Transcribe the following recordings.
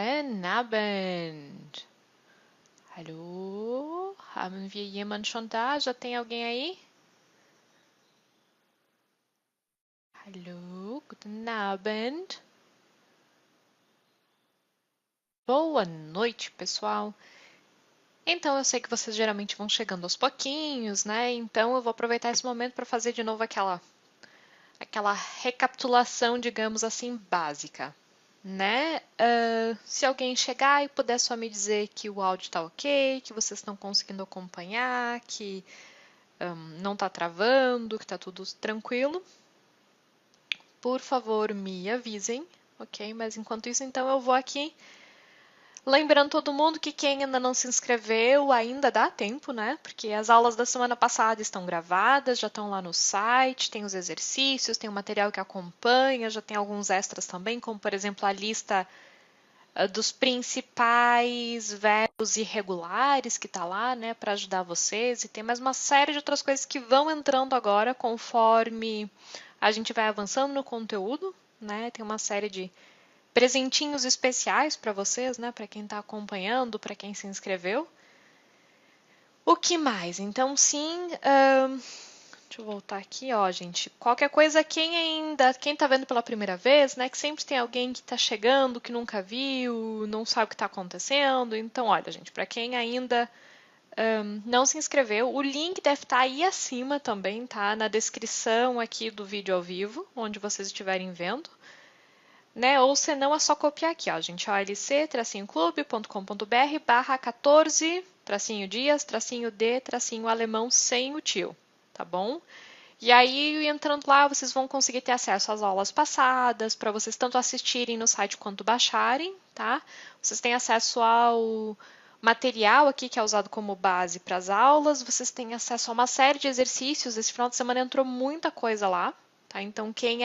Guten Abend. Hallo? Haben wir jemanden schon da? Já tem alguém aí? Hallo? Guten Abend. Boa noite, pessoal. Então, eu sei que vocês geralmente vão chegando aos pouquinhos, né? Então, eu vou aproveitar esse momento para fazer de novo aquela recapitulação, digamos assim, básica, né? Se alguém chegar e puder só me dizer que o áudio está ok, que vocês estão conseguindo acompanhar, que não está travando, que está tudo tranquilo, por favor, me avisem, ok? Mas enquanto isso, então, eu vou aqui lembrando todo mundo que quem ainda não se inscreveu, ainda dá tempo, né? Porque as aulas da semana passada estão gravadas, já estão lá no site, tem os exercícios, tem o material que acompanha, já tem alguns extras também, como por exemplo a lista dos principais verbos irregulares que está lá, né, para ajudar vocês, e tem mais uma série de outras coisas que vão entrando agora conforme a gente vai avançando no conteúdo, né? Tem uma série de presentinhos especiais para vocês, né? Para quem está acompanhando, para quem se inscreveu. O que mais? Então, sim, deixa eu voltar aqui, ó, gente. Qualquer coisa, quem tá vendo pela primeira vez, né? Que sempre tem alguém que tá chegando, que nunca viu, não sabe o que tá acontecendo. Então, olha, gente, para quem ainda não se inscreveu, o link deve estar aí acima também, tá? Na descrição aqui do vídeo ao vivo, onde vocês estiverem vendo. Né? Ou se não, é só copiar aqui, ó, gente, olc-clube.com.br/14-dias-d-alemão sem o tio, tá bom? E aí, entrando lá, vocês vão conseguir ter acesso às aulas passadas, para vocês tanto assistirem no site quanto baixarem, tá? Vocês têm acesso ao material aqui que é usado como base para as aulas, vocês têm acesso a uma série de exercícios, esse final de semana entrou muita coisa lá, tá? Então, quem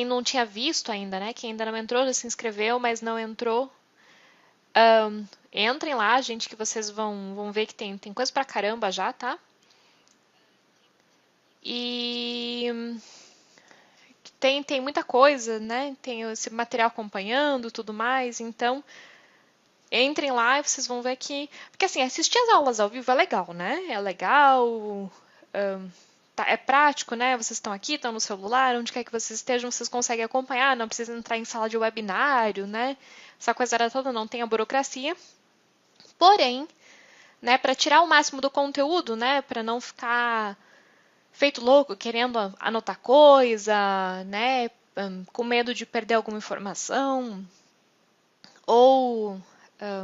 não tinha visto ainda, né? Quem ainda não entrou, já se inscreveu, mas não entrou. Entrem lá, gente, que vocês vão ver que tem coisa pra caramba já, tá? E tem muita coisa, né? Tem esse material acompanhando, tudo mais. Então, entrem lá e vocês vão ver que... Porque, assim, assistir as aulas ao vivo é legal, né? É legal... É prático, né? Vocês estão aqui, estão no celular, onde quer que vocês estejam, vocês conseguem acompanhar, não precisa entrar em sala de webinário, né? Essa coisa era toda, não tem a burocracia. Porém, né, para tirar o máximo do conteúdo, né, para não ficar feito louco, querendo anotar coisa, né, com medo de perder alguma informação, ou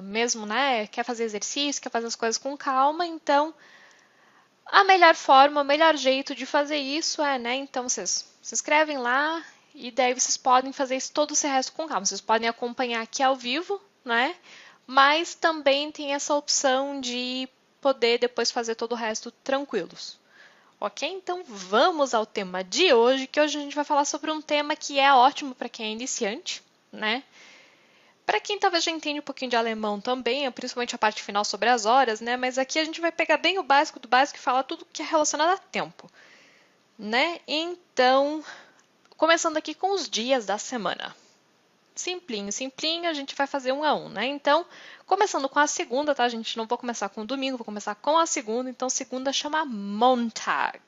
mesmo, né, quer fazer exercício, quer fazer as coisas com calma, então a melhor forma, o melhor jeito de fazer isso é, né, então vocês se inscrevem lá e daí vocês podem fazer isso todo esse resto com calma. Vocês podem acompanhar aqui ao vivo, né, mas também tem essa opção de poder depois fazer todo o resto tranquilos. Ok? Então vamos ao tema de hoje, que hoje a gente vai falar sobre um tema que é ótimo para quem é iniciante, né? Para quem talvez já entende um pouquinho de alemão também, principalmente a parte final sobre as horas, né? Mas aqui a gente vai pegar bem o básico do básico e falar tudo que é relacionado a tempo, né? Então, começando aqui com os dias da semana. Simplinho, simplinho, a gente vai fazer um a um, né? Então, começando com a segunda, tá, gente? Não vou começar com o domingo, vou começar com a segunda. Então, segunda chama Montag.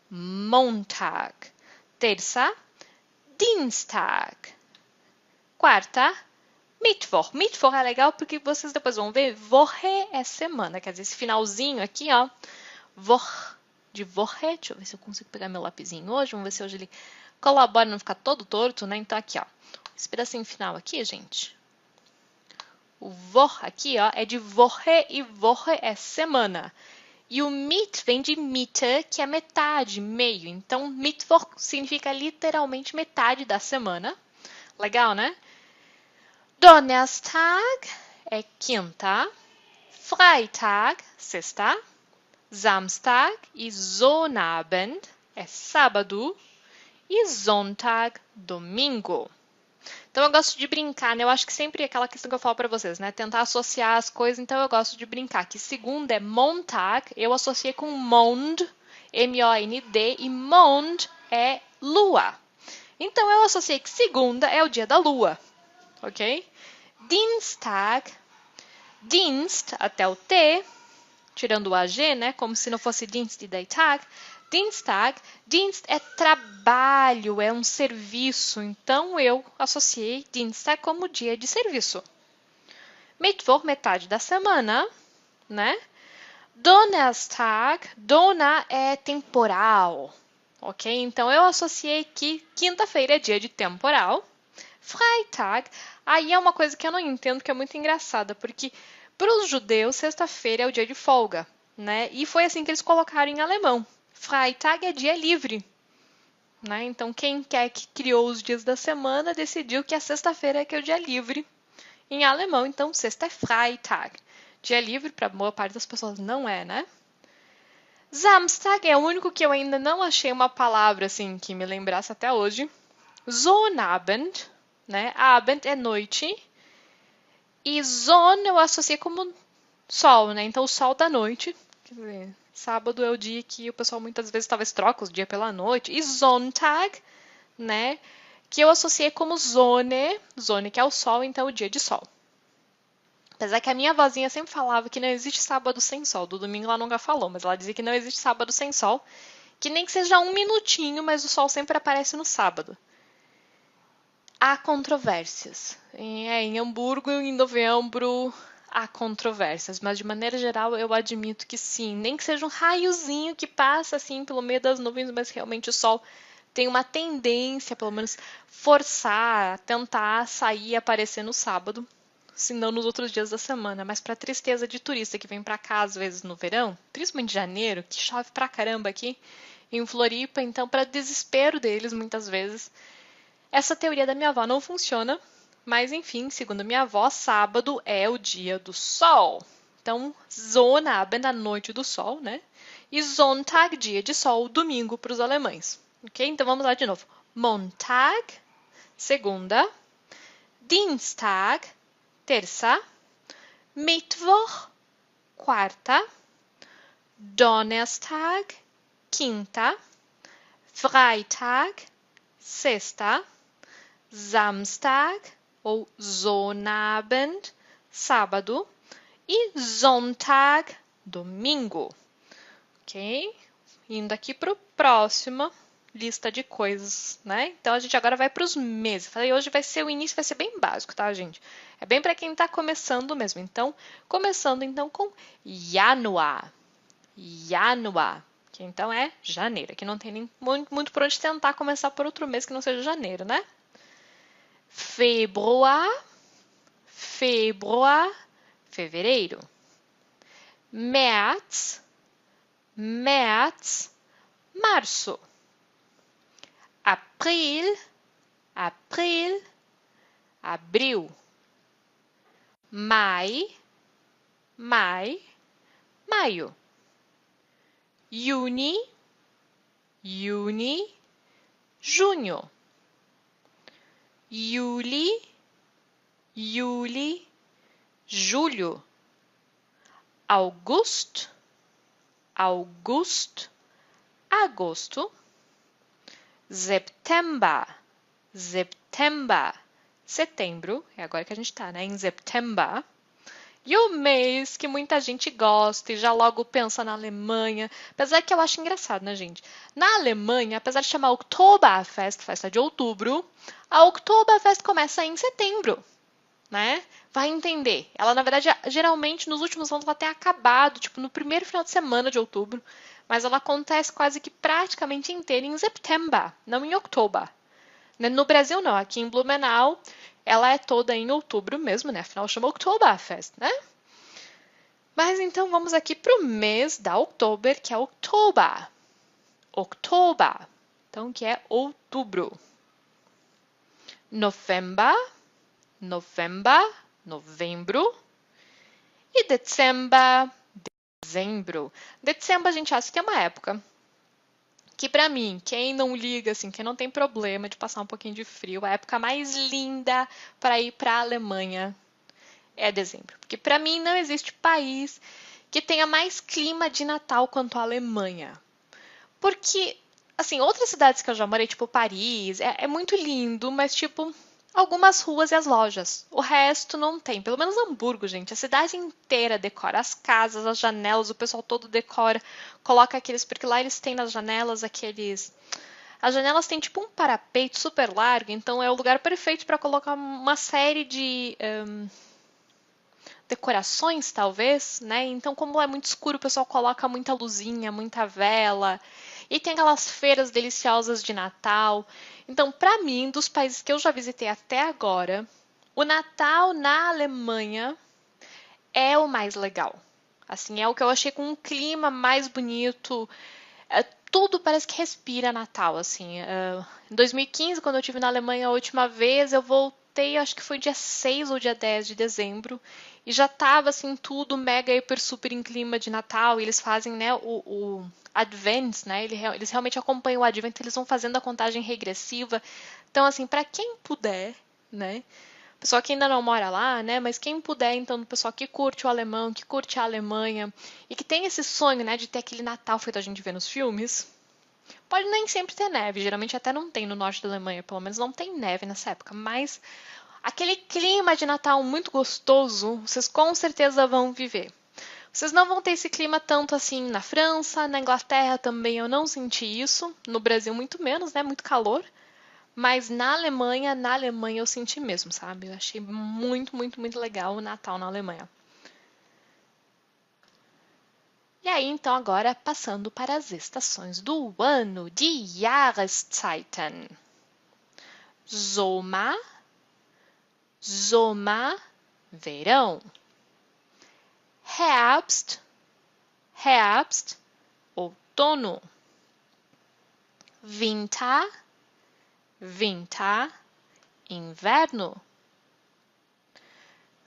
Montag. Terça, Dienstag. Quarta, Mittwoch. Mittwoch é legal porque vocês depois vão ver, Woche é semana. Quer dizer, esse finalzinho aqui, ó, Woche, de Woche. Deixa eu ver se eu consigo pegar meu lapisinho hoje. Vamos ver se hoje ele colabora e não ficar todo torto, né? Então, aqui, ó. Esse pedacinho final aqui, gente. O Woche aqui, ó, é de Woche e Woche é semana. E o Mit vem de Mitte, que é metade, meio. Então, Mittwoch significa literalmente metade da semana. Legal, né? Donnerstag é quinta. Freitag, sexta. Samstag e Sonnabend é sábado. E Sonntag, domingo. Então, eu gosto de brincar, né? Eu acho que sempre é aquela questão que eu falo para vocês, né? Tentar associar as coisas, então eu gosto de brincar. Que segunda é Montag, eu associei com Mond, M-O-N-D, e Mond é lua. Então, eu associei que segunda é o dia da lua, ok? Dienstag, Dienst, até o T, tirando o AG, né? Como se não fosse Dienst e daí Tag. Dienstag, Dienst é trabalho, é um serviço. Então, eu associei Dienstag como dia de serviço. Mittwoch, metade da semana, né? Donnerstag, Dona é temporal, ok? Então, eu associei que quinta-feira é dia de temporal. Freitag, aí é uma coisa que eu não entendo, que é muito engraçada, porque para os judeus, sexta-feira é o dia de folga, né? E foi assim que eles colocaram em alemão. Freitag é dia livre, né? Então, quem quer que criou os dias da semana decidiu que a sexta-feira é que é o dia livre em alemão. Então, sexta é Freitag. Dia livre, para a boa parte das pessoas, não é, né? Samstag é o único que eu ainda não achei uma palavra assim que me lembrasse até hoje. Sonnabend, né? Abend é noite. E Sonne eu associei como sol, né? Então, o sol da noite. Quer dizer, sábado é o dia que o pessoal muitas vezes talvez troca os dias pela noite. E Sonntag, né? Que eu associei como Sonne. Sonne que é o sol, então o dia de sol. Apesar que a minha vozinha sempre falava que não existe sábado sem sol. Do domingo ela nunca falou, mas ela dizia que não existe sábado sem sol. Que nem que seja um minutinho, mas o sol sempre aparece no sábado. Há controvérsias. Em Hamburgo, em novembro, há controvérsias. Mas, de maneira geral, eu admito que sim. Nem que seja um raiozinho que passa assim pelo meio das nuvens, mas realmente o sol tem uma tendência, pelo menos, forçar, tentar sair e aparecer no sábado, se não nos outros dias da semana. Mas para tristeza de turista que vem para cá às vezes no verão, principalmente em janeiro, que chove pra caramba aqui em Floripa, então para desespero deles muitas vezes, essa teoria da minha avó não funciona, mas enfim, segundo minha avó, sábado é o dia do sol. Então, Sonnabend, a noite do sol, né? E Sonntag, dia de sol, domingo para os alemães. Ok? Então vamos lá de novo. Montag, segunda. Dienstag, terça. Mittwoch, quarta. Donnerstag, quinta. Freitag, sexta. Samstag ou Sonnabend, sábado. E Sonntag, domingo. Ok? Indo aqui para a próxima lista de coisas, né? Então, a gente agora vai para os meses. Falei, hoje vai ser o início, vai ser bem básico, tá, gente? É bem para quem está começando mesmo. Então, começando então com Januar. Januar, que então é janeiro. Aqui não tem nem muito por onde tentar começar por outro mês que não seja janeiro, né? Februar, fevereiro. März, março. Abril, abril. Maio. Juni, junho. Juli, julho. Agosto, agosto. September, setembro. É agora que a gente tá, né? Em September. E o mês que muita gente gosta e já logo pensa na Alemanha. Apesar que eu acho engraçado, né, gente? Na Alemanha, apesar de chamar Oktoberfest, festa de outubro, a Oktoberfest começa em setembro, né? Vai entender. Ela, na verdade, geralmente nos últimos anos ela tem acabado, tipo, no primeiro final de semana de outubro, mas ela acontece quase que praticamente inteira em setembro, não em outubro. No Brasil não, aqui em Blumenau ela é toda em outubro mesmo, né? Afinal chama Oktoberfest, né? Mas então vamos aqui para o mês da Oktober, que é Oktober. Então que é outubro. Novembro. E dezembro. Dezembro a gente acha que é uma época que pra mim, quem não liga, assim, quem não tem problema de passar um pouquinho de frio, a época mais linda para ir para a Alemanha é dezembro. Porque pra mim não existe país que tenha mais clima de Natal quanto a Alemanha. Porque assim, outras cidades que eu já morei, tipo Paris, é muito lindo, mas tipo, algumas ruas e as lojas. O resto não tem. Pelo menos Hamburgo, gente. A cidade inteira decora. As casas, as janelas, o pessoal todo decora. Coloca aqueles. Porque lá eles têm nas janelas aqueles. As janelas têm tipo um parapeito super largo, então é o lugar perfeito para colocar uma série de decorações, talvez, né? Então, como é muito escuro, o pessoal coloca muita luzinha, muita vela. E tem aquelas feiras deliciosas de Natal. Então, para mim, dos países que eu já visitei até agora, o Natal na Alemanha é o mais legal. Assim, é o que eu achei com um clima mais bonito. Tudo parece que respira Natal, assim. Em 2015, quando eu estive na Alemanha a última vez, eu voltei, acho que foi dia 6 ou dia 10 de dezembro, e já tava, assim, tudo mega, hiper, super em clima de Natal, e eles fazem, né, o Advent, né, eles realmente acompanham o Advent, eles vão fazendo a contagem regressiva. Então, assim, para quem puder, né, pessoal que ainda não mora lá, né? Mas quem puder, então, do pessoal que curte o alemão, que curte a Alemanha e que tem esse sonho, né, de ter aquele Natal feito a gente ver nos filmes, pode nem sempre ter neve, geralmente até não tem no norte da Alemanha, pelo menos não tem neve nessa época, mas aquele clima de Natal muito gostoso, vocês com certeza vão viver. Vocês não vão ter esse clima tanto assim na França, na Inglaterra também eu não senti isso, no Brasil muito menos, né? Muito calor. Mas na Alemanha eu senti mesmo, sabe? Eu achei muito, muito, muito legal o Natal na Alemanha. E aí, então, agora passando para as estações do ano, de Jahreszeiten. Sommer, Sommer, verão. Herbst, Herbst, outono. Winter, Winter, inverno.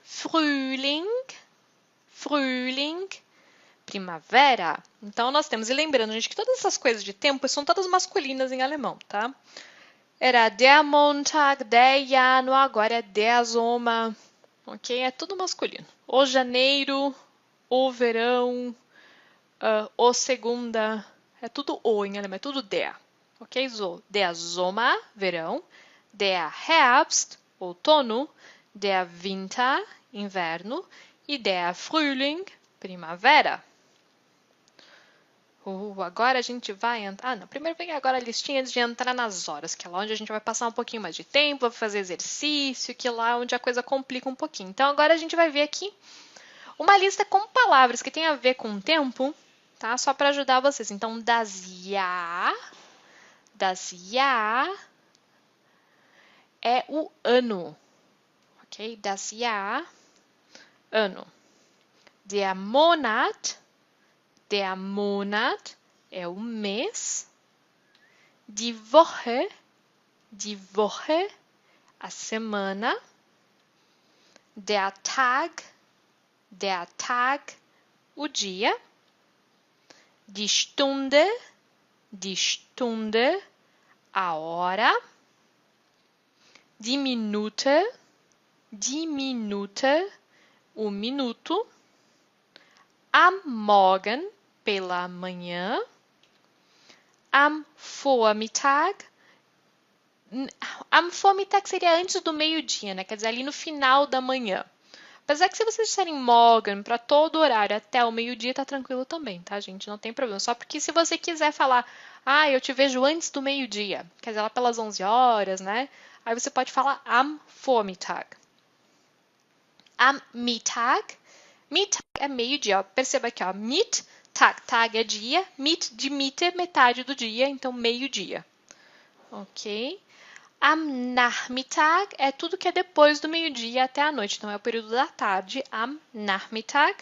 Frühling, Frühling, primavera. Então nós temos, e lembrando, gente, que todas essas coisas de tempo são todas masculinas em alemão, tá? Era der Montag, der Januar, agora é der Sommer, ok? É tudo masculino. O janeiro, o verão, o segunda, é tudo o em alemão, é tudo der, ok? So, der Sommer, verão, der Herbst, outono, der Winter, inverno, e der Frühling, primavera. Agora a gente vai entrar. Ah, não. Primeiro vem agora a listinha de entrar nas horas, que é lá onde a gente vai passar um pouquinho mais de tempo, vai fazer exercício, que é lá onde a coisa complica um pouquinho. Então agora a gente vai ver aqui uma lista com palavras que tem a ver com o tempo, tá? Só para ajudar vocês. Então, das Jahr é o ano, ok? Das Jahr, ano. Der Monat é o mês. Die Woche, a semana. Der Tag, o dia. Die Stunde, a hora. Die Minute, o minuto. Am Morgen, pela manhã. Am Vormittag. Am Vormittag seria antes do meio-dia, né? Quer dizer, ali no final da manhã. Apesar que se vocês disserem Morgen para todo horário até o meio-dia, tá tranquilo também, tá, gente? Não tem problema. Só porque se você quiser falar, eu te vejo antes do meio-dia, quer dizer, lá pelas 11 horas, né? Aí você pode falar am Vormittag. Am Mittag. Mittag é meio-dia. Perceba aqui, ó. Tag é dia. De Mitte, metade do dia. Então, meio-dia. Ok? Am Nachmittag é tudo que é depois do meio-dia até a noite. Então, é o período da tarde. Am Nachmittag.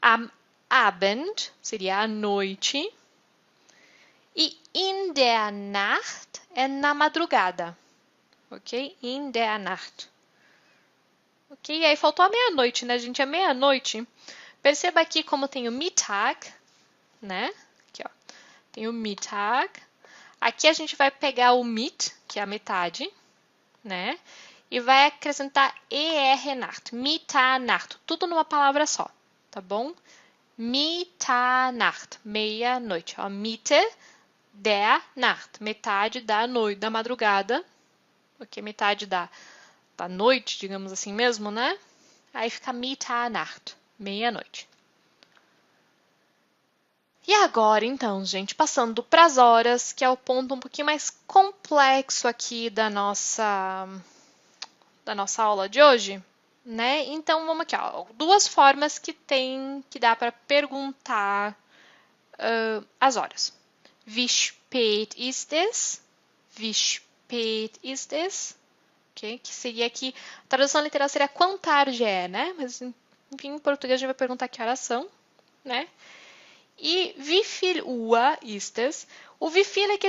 Am Abend seria a noite. E in der Nacht é na madrugada. Ok? In der Nacht. Ok? E aí faltou a meia-noite, né, gente? A meia-noite. Perceba aqui como tem o Mittag, né? Aqui, ó. Tem o Mittag. Aqui a gente vai pegar o Mit, que é a metade, né? E vai acrescentar Nacht. Mitternacht. Tudo numa palavra só, tá bom? Mitternacht. Meia-noite. Ó, Mitte, der Nacht, metade da noite, da madrugada, ok? Metade da noite, digamos assim mesmo, né? Aí fica Mitternacht, meia-noite. E agora, então, gente, passando para as horas, que é o ponto um pouquinho mais complexo aqui da nossa aula de hoje, né? Então, vamos aqui, ó, duas formas que dá para perguntar as horas. Wie spät ist es? Wie spät ist es? Okay? Que seria aqui, a tradução literal seria quão tarde é, né? Mas, enfim, em português a gente vai perguntar que horas são, né? E wie viel Uhr ist es? O wie viel é que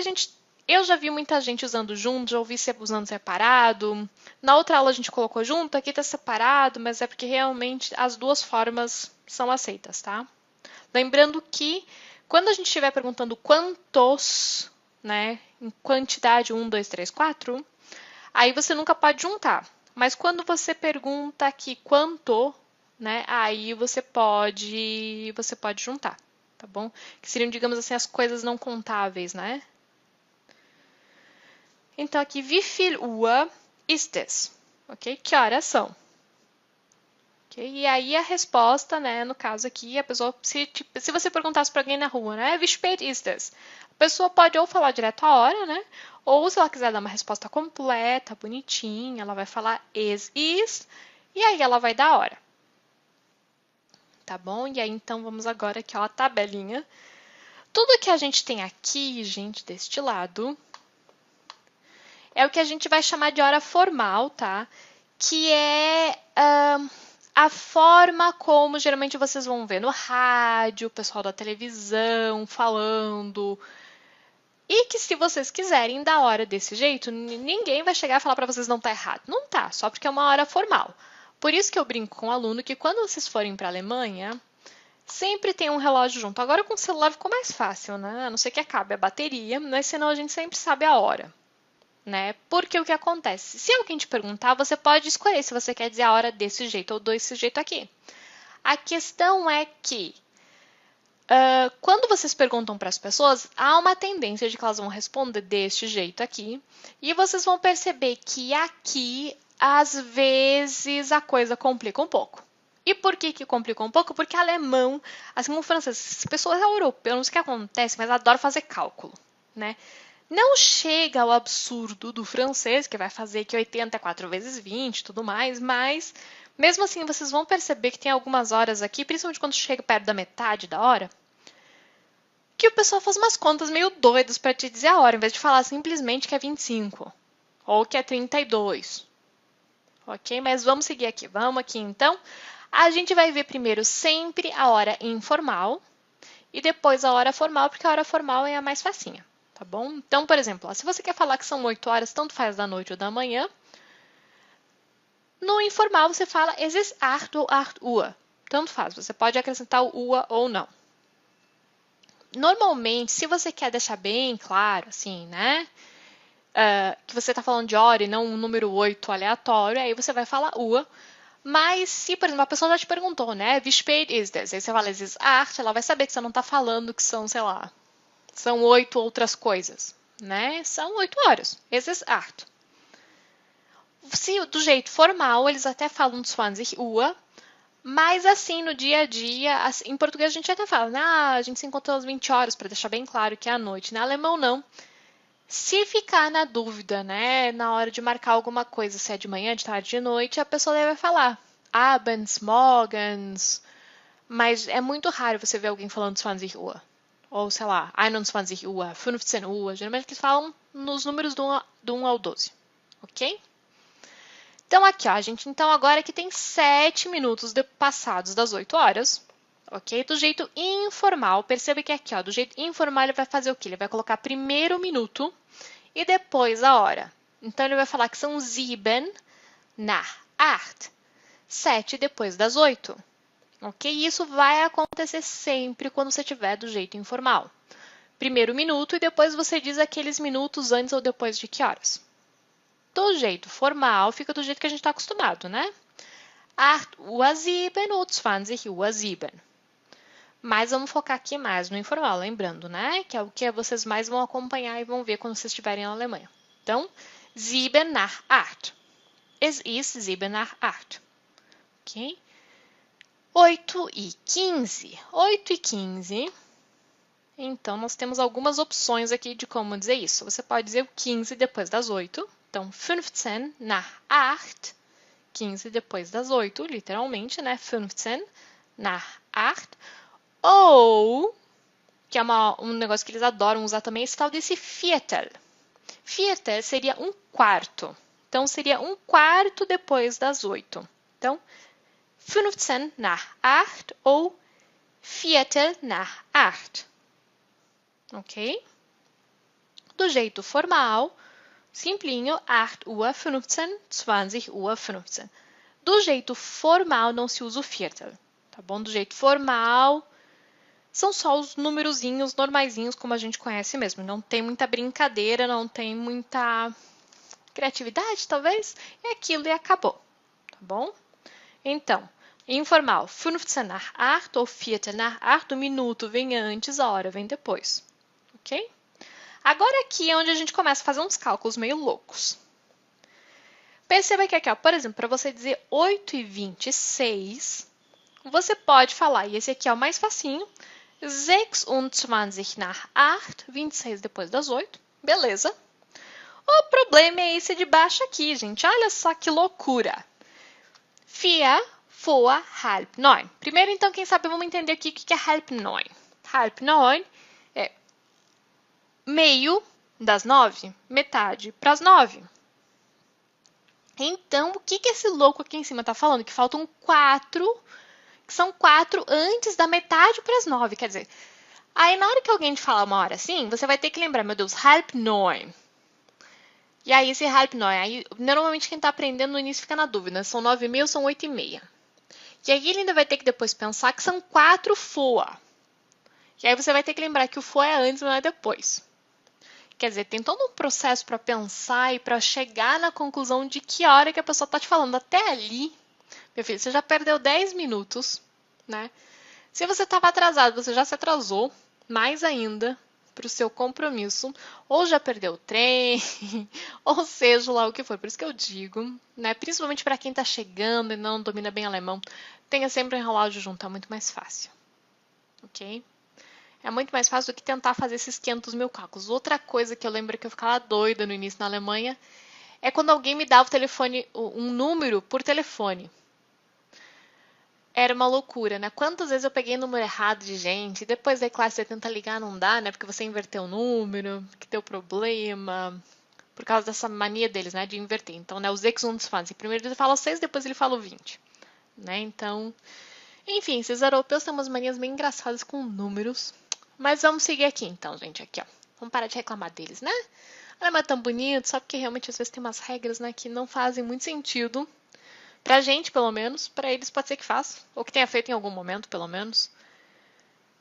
eu já vi muita gente usando junto, já ouvi usando separado. Na outra aula a gente colocou junto, aqui está separado, mas é porque realmente as duas formas são aceitas, tá? Lembrando que quando a gente estiver perguntando quantos, né, em quantidade 1, 2, 3, 4, aí você nunca pode juntar. Mas quando você pergunta aqui quanto, né, aí você pode juntar, tá bom? Que seriam, digamos assim, as coisas não contáveis, né? Então aqui, wie viel Uhr ist es? Ok? Que horas são? Okay? E aí a resposta, né, no caso aqui, a pessoa, se você perguntasse para alguém na rua, né, wie spät ist es? A pessoa pode ou falar direto a hora, né, ou se ela quiser dar uma resposta completa, bonitinha, ela vai falar es ist, e aí ela vai dar a hora. Tá bom? E aí então vamos agora aqui, ó, a tabelinha. Tudo que a gente tem aqui, gente, deste lado, é o que a gente vai chamar de hora formal, tá? Que é a forma como geralmente vocês vão ver no rádio, o pessoal da televisão falando. E que se vocês quiserem dar hora desse jeito, ninguém vai chegar e falar para vocês não tá errado. Não tá, só porque é uma hora formal. Por isso que eu brinco com o aluno que quando vocês forem para a Alemanha, sempre tem um relógio junto. Agora com o celular ficou mais fácil, né? A não ser que acabe a bateria, mas senão a gente sempre sabe a hora. Né? Porque o que acontece? Se alguém te perguntar, você pode escolher se você quer dizer a hora desse jeito ou desse jeito aqui. A questão é que quando vocês perguntam para as pessoas, há uma tendência de que elas vão responder deste jeito aqui, e vocês vão perceber que aqui, às vezes, a coisa complica um pouco. E por que complica um pouco? Porque alemão, assim como o francês, as pessoas europeias, não sei o que acontece, mas adoram fazer cálculo, né? Não chega ao absurdo do francês, que vai fazer que 84 vezes 20 e tudo mais, mas mesmo assim vocês vão perceber que tem algumas horas aqui, principalmente quando chega perto da metade da hora, que o pessoal faz umas contas meio doidas para te dizer a hora, em vez de falar simplesmente que é 25 ou que é 32. Ok? Mas vamos seguir aqui. Vamos aqui então. A gente vai ver primeiro sempre a hora informal e depois a hora formal, porque a hora formal é a mais facinha. Tá bom? Então, por exemplo, se você quer falar que são 8 horas, tanto faz da noite ou da manhã, no informal você fala es ist 8 ou 8 Uhr. Tanto faz, você pode acrescentar o Uhr ou não. Normalmente, se você quer deixar bem claro, assim, né, que você está falando de hora e não um número 8 aleatório, aí você vai falar Uhr. Mas se, por exemplo, a pessoa já te perguntou, né, wie spät ist es? Aí você fala es ist 8, ela vai saber que você não está falando que são, sei lá, são 8 outras coisas, né? São 8 horas. Es ist 8. Se do jeito formal, eles até falam 20 Uhr, mas assim, no dia a dia, assim, em português a gente até fala, né? A gente se encontra às 20 horas, para deixar bem claro que é à noite. Na alemão, não. Se ficar na dúvida, né, na hora de marcar alguma coisa, se é de manhã, de tarde, de noite, a pessoa vai falar abends, morgens, mas é muito raro você ver alguém falando 20 Uhr. Ou, sei lá, 21 Uhr, 15 Uhr. Geralmente eles falam nos números do 1 ao 12. Ok? Então, aqui, ó, a gente, então, agora que tem 7 minutos passados das 8 horas. Ok? Do jeito informal, perceba que aqui, ó, do jeito informal, ele vai fazer o quê? Ele vai colocar primeiro o minuto e depois a hora. Então, ele vai falar que são 7 nach 8. 7 depois das 8. Ok? Isso vai acontecer sempre quando você estiver do jeito informal. Primeiro minuto e depois você diz aqueles minutos antes ou depois de que horas. Do jeito formal, fica do jeito que a gente está acostumado, né? 8 Uhr 7 ou 20 Uhr 7. Mas vamos focar aqui mais no informal, lembrando, né? Que é o que vocês mais vão acompanhar e vão ver quando vocês estiverem na Alemanha. Então, 7 nach 8. Es ist 7 nach 8. Ok? 8h15. 8h15. Então, nós temos algumas opções aqui de como dizer isso. Você pode dizer o 15 depois das 8. Então, 15 nach 8. 15 depois das 8, literalmente, né? 15 nach 8. Ou, que é um negócio que eles adoram usar também, esse tal desse Viertel. Viertel seria um quarto. Então, seria um quarto depois das 8. Então, 15 nach 8 ou Viertel nach 8. Ok? Do jeito formal, simplinho, 8h15, 20h15. Do jeito formal, não se usa o Viertel, tá bom? Do jeito formal, são só os numerozinhos normaizinhos, como a gente conhece mesmo. Não tem muita brincadeira, não tem muita criatividade, talvez. É aquilo e acabou, tá bom? Então, informal, 15 nach 8 ou Viertel nach 8, o minuto vem antes, a hora vem depois, ok? Agora aqui é onde a gente começa a fazer uns cálculos meio loucos. Perceba que aqui, ó, por exemplo, para você dizer 8h26, você pode falar, e esse aqui é o mais facinho, 26 nach 8, 26 depois das 8, beleza. O problema é esse de baixo aqui, gente, olha só que loucura. 4 vor halb 9. Primeiro, então, quem sabe, vamos entender aqui o que é halb 9. Halb 9 é meio das 9, metade para as 9. Então, o que esse louco aqui em cima está falando? Que faltam 4, que são 4 antes da metade para as 9. Quer dizer, aí na hora que alguém te falar uma hora assim, você vai ter que lembrar, meu Deus, halb 9. E aí esse halb 9, aí normalmente quem está aprendendo no início fica na dúvida, são 9h30 ou são 8h30. E aí ele ainda vai ter que depois pensar que são 4 FOA. E aí você vai ter que lembrar que o FOA é antes, não é depois. Quer dizer, tem todo um processo para pensar e para chegar na conclusão de que hora que a pessoa está te falando. Até ali, meu filho, você já perdeu 10 minutos, né? Se você estava atrasado, você já se atrasou, mais ainda, para o seu compromisso, ou já perdeu o trem, ou seja lá o que for. Por isso que eu digo, né? Principalmente para quem está chegando e não domina bem alemão, tenha sempre um relógio junto, é muito mais fácil, ok? É muito mais fácil do que tentar fazer esses 500 mil cálculos. Outra coisa que eu lembro que eu ficava doida no início na Alemanha é quando alguém me dava o telefone, um número por telefone. Era uma loucura, né? Quantas vezes eu peguei número errado de gente, e depois aí, claro, você tenta ligar, não dá, né? Porque você inverteu o número, que deu problema, por causa dessa mania deles, né? De inverter. Então, né? Os X1 primeiro ele fala o 6, depois ele fala o 20. Né? Então, enfim, esses europeus têm umas manias bem engraçadas com números. Mas vamos seguir aqui, então, gente. Aqui, ó. Vamos parar de reclamar deles, né? Olha, mas é tão bonito, só porque realmente às vezes tem umas regras, né? Que não fazem muito sentido. Pra gente, pelo menos. Pra eles pode ser que faça. Ou que tenha feito em algum momento, pelo menos.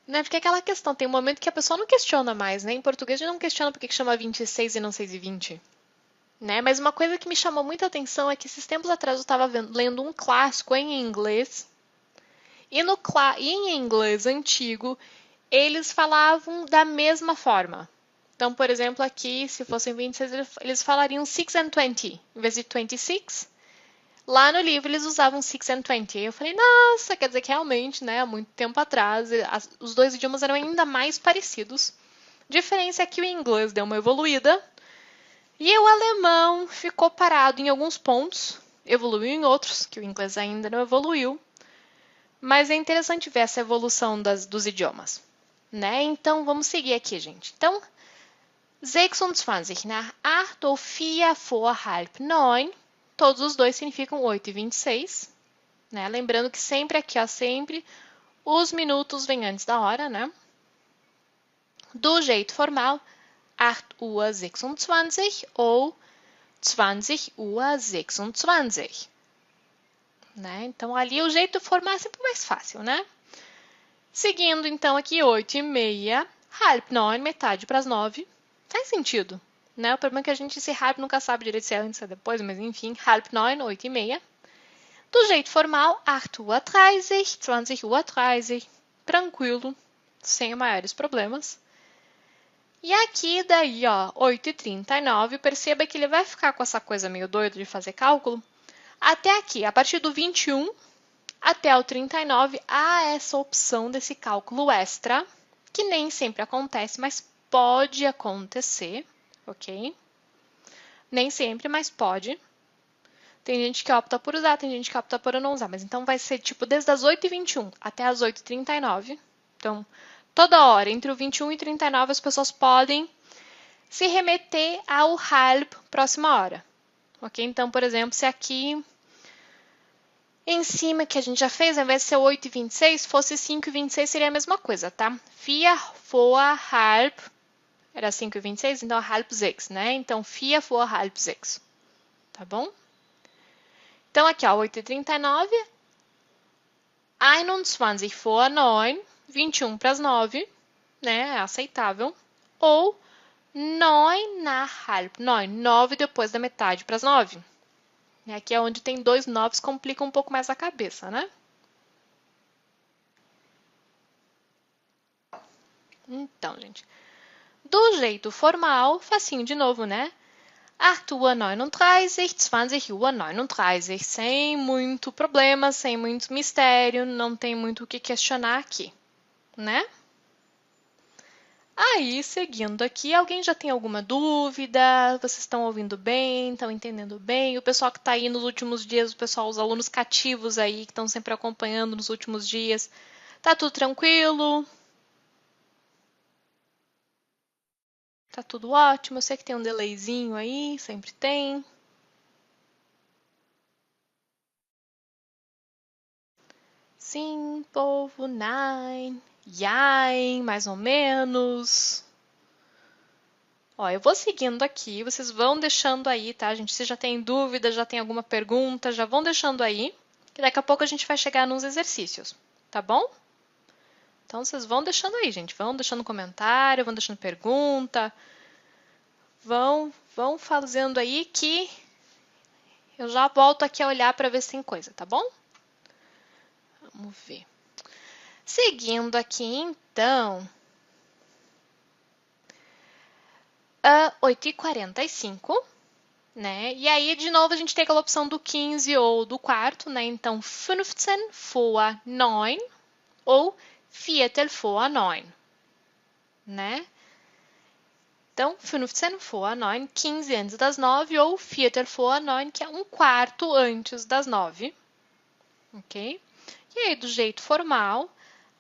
Né? Porque é aquela questão, tem um momento que a pessoa não questiona mais, né? Em português a gente não questiona porque que chama 26 e não 6h20. Né? Mas uma coisa que me chamou muita atenção é que esses tempos atrás eu estava lendo um clássico em inglês. E em inglês antigo, eles falavam da mesma forma. Então, por exemplo, aqui, se fossem 26, eles falariam 6 and 20, em vez de 26. Lá no livro, eles usavam 6 and 20. E eu falei, nossa, quer dizer que realmente, né, há muito tempo atrás, os dois idiomas eram ainda mais parecidos. A diferença é que o inglês deu uma evoluída e o alemão ficou parado em alguns pontos, evoluiu em outros, que o inglês ainda não evoluiu. Mas é interessante ver essa evolução dos idiomas, né? Então, vamos seguir aqui, gente. Então, 26 nach 8 ou 4 vor halb 9, todos os dois significam 8h26, né? Lembrando que sempre aqui, ó, sempre os minutos vêm antes da hora, né? Do jeito formal, 8h26 ou 20h26. Né? Então, ali o jeito de formar é sempre mais fácil, né? Seguindo, então, aqui 8h30, halb 9, metade para as 9. Faz sentido, né? O problema é que a gente, esse halb, nunca sabe direito se é antes ou depois, mas enfim, halb 9, 8h30. Do jeito formal, 8h30, 20h30. tranquilo, sem maiores problemas. E aqui, daí, ó, 8h39, perceba que ele vai ficar com essa coisa meio doida de fazer cálculo. Até aqui, a partir do 21 até o 39, há essa opção desse cálculo extra, que nem sempre acontece, mas pode acontecer, ok? Nem sempre, mas pode. Tem gente que opta por usar, tem gente que opta por não usar, mas então vai ser tipo desde as 8h21 até as 8h39. Então, toda hora, entre o 21 e 39, as pessoas podem se remeter ao halb próxima hora. Ok? Então, por exemplo, se aqui em cima que a gente já fez, ao invés de ser 8h26, fosse 5h26, seria a mesma coisa, tá? 4 vor halb era 5h26, então halb 6, né? Então, 4 vor halb 6. Tá bom? Então, aqui, ó, 8h39, 21 vor 9, 21 para as 9, né? É aceitável. Ou 9 nach halb 9, 9 depois da metade para as 9. Aqui é onde tem 2 9s, complica um pouco mais a cabeça, né? Então, gente, do jeito formal, facinho de novo, né? 8h39, 20h39, sem muito problema, sem muito mistério, não tem muito o que questionar aqui, né? Aí, seguindo aqui, alguém já tem alguma dúvida? Vocês estão ouvindo bem? Estão entendendo bem? O pessoal que está aí nos últimos dias, o pessoal, os alunos cativos aí, que estão sempre acompanhando nos últimos dias, tá tudo tranquilo? Tá tudo ótimo? Eu sei que tem um delayzinho aí, sempre tem. Sim, povo, nine, yain, mais ou menos. Ó, eu vou seguindo aqui, vocês vão deixando aí, tá, gente? Se já tem dúvida, já tem alguma pergunta, já vão deixando aí, que daqui a pouco a gente vai chegar nos exercícios, tá bom? Então, vocês vão deixando aí, gente. Vão deixando comentário, vão deixando pergunta. Vão fazendo aí que eu já volto aqui a olhar para ver se tem coisa, tá bom? Vamos ver. Seguindo aqui, então, 8h45, né? E aí, de novo, a gente tem aquela opção do 15 ou do quarto, né? Então, 15 vor 9 ou Viertel vor 9, né? Então, 15 vor 9, 15 antes das 9, ou Viertel vor 9, que é um quarto antes das 9, ok? E aí, do jeito formal,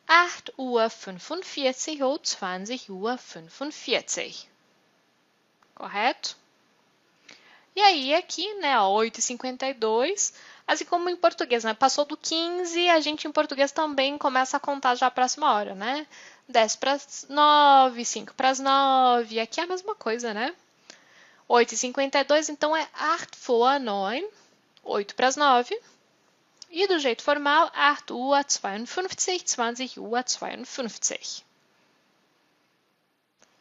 8h45 ou 20h45. Correto? E aí, aqui, né, 8h52, assim como em português, né? Passou do 15, a gente em português também começa a contar já a próxima hora, né? 10 para as 9, 5 para as 9, aqui é a mesma coisa, né? 8h52, então é 8 vor 9, 8 para as 9. E do jeito formal, 8h52, 20h52.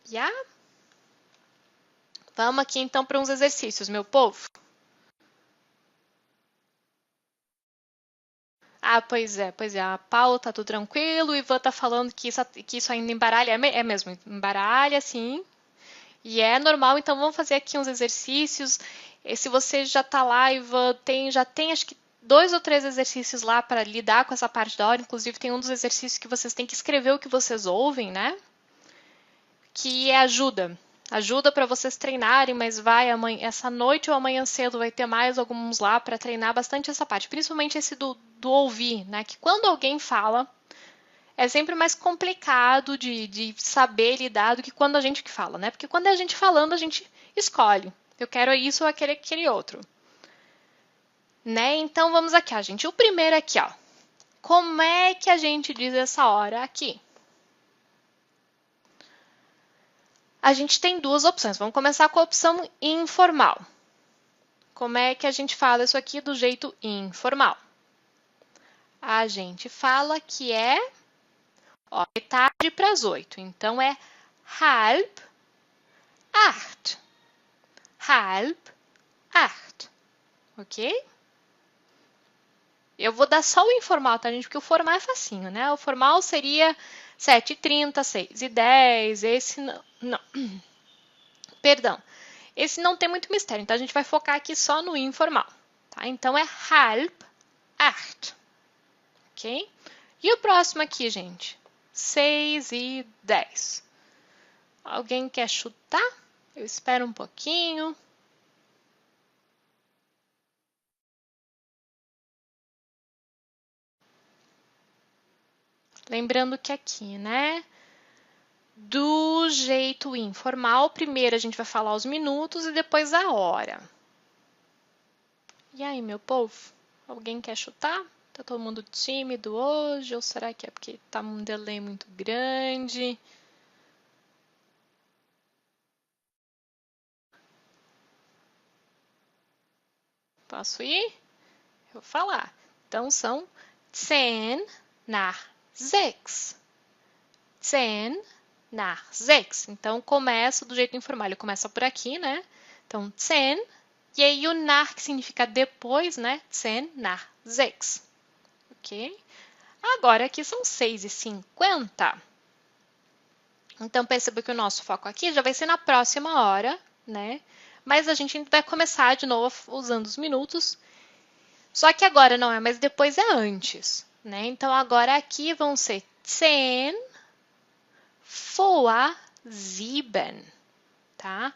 Já? Vamos aqui então para uns exercícios, meu povo. Ah, pois é. A Paula tá tudo tranquilo, o Ivan tá falando que isso ainda embaralha. É mesmo, embaralha, sim. E é normal, então vamos fazer aqui uns exercícios. E se você já tá lá, Ivan, já tem acho que 2 ou 3 exercícios lá para lidar com essa parte da hora. Inclusive, tem um dos exercícios que vocês têm que escrever o que vocês ouvem, né? Que é ajuda. Ajuda para vocês treinarem, mas essa noite ou amanhã cedo vai ter mais alguns lá para treinar bastante essa parte, principalmente esse do ouvir, né? Que quando alguém fala, é sempre mais complicado de saber lidar do que quando a gente que fala, né? Porque quando é a gente falando, a gente escolhe. Eu quero isso ou aquele outro. Né? Então vamos aqui, ó, gente. O primeiro aqui, ó. Como é que a gente diz essa hora aqui? A gente tem duas opções. Vamos começar com a opção informal. Como é que a gente fala isso aqui do jeito informal? A gente fala que é, ó, metade para as 8. Então, é halb 8. Halb 8. Ok? Eu vou dar só o informal, tá, gente? Porque o formal é facinho, né? O formal seria 7h30, 6h10. Esse não. Perdão. Esse não tem muito mistério, então a gente vai focar aqui só no informal, tá? Então é halb acht, ok? E o próximo aqui, gente? 6h10. Alguém quer chutar? Eu espero um pouquinho. Lembrando que aqui, né? Do jeito informal, primeiro a gente vai falar os minutos e depois a hora. E aí, meu povo? Alguém quer chutar? Tá todo mundo tímido hoje? Ou será que é porque tá um delay muito grande? Posso ir? Eu vou falar. Então são 10 nach 6. 10 nach 6. Então começa do jeito informal. Ele começa por aqui, né? Então 10. E aí o nach, que significa depois, né? 10 nach 6. Ok? Agora aqui são 6h50. Então perceba que o nosso foco aqui já vai ser na próxima hora, né? Mas a gente vai começar de novo usando os minutos. Só que agora não é mais depois, é antes, né? Então agora aqui vão ser 10 vor 7, tá?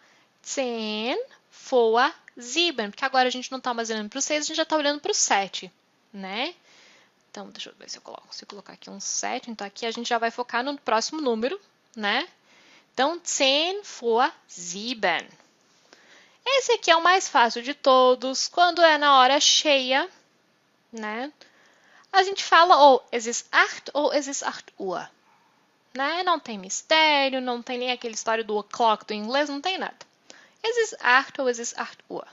10 vor 7, porque agora a gente não está mais olhando para o 6, a gente já está olhando para o 7, né? Então, deixa eu ver se eu consigo colocar aqui um 7. Então, aqui a gente já vai focar no próximo número, né? Então, 10 vor 7. Esse aqui é o mais fácil de todos. Quando é na hora cheia, né? A gente fala ou es ist 8 ou es ist 8 Uhr. Né? Não tem mistério, não tem nem aquela história do o'clock do inglês, não tem nada. Es ist 8 ou es ist 8 Uhr.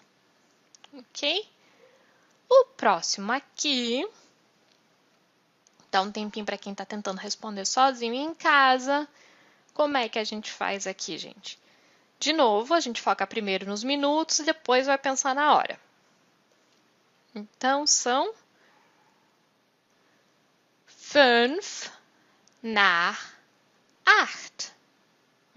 Ok? O próximo aqui. Dá um tempinho para quem está tentando responder sozinho em casa. Como é que a gente faz aqui, gente? De novo, a gente foca primeiro nos minutos e depois vai pensar na hora. Então, são 5 nach 8.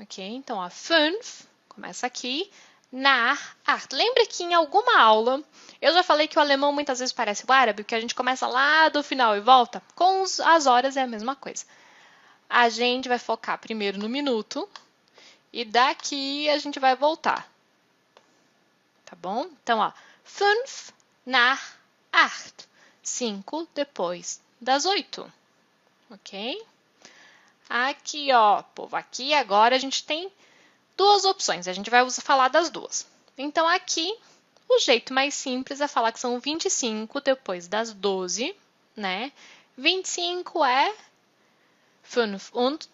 Ok? Então, ó, 5, começa aqui, nach 8. Lembra que em alguma aula, eu já falei que o alemão muitas vezes parece o árabe, que a gente começa lá do final e volta? Com as horas é a mesma coisa. A gente vai focar primeiro no minuto e daqui a gente vai voltar. Tá bom? Então, ó, 5 nach 8. 5 depois das 8. Ok? Aqui, ó, povo, aqui agora a gente tem duas opções. A gente vai falar das duas. Então, aqui, o jeito mais simples é falar que são 25 depois das 12, né? 25 é 25.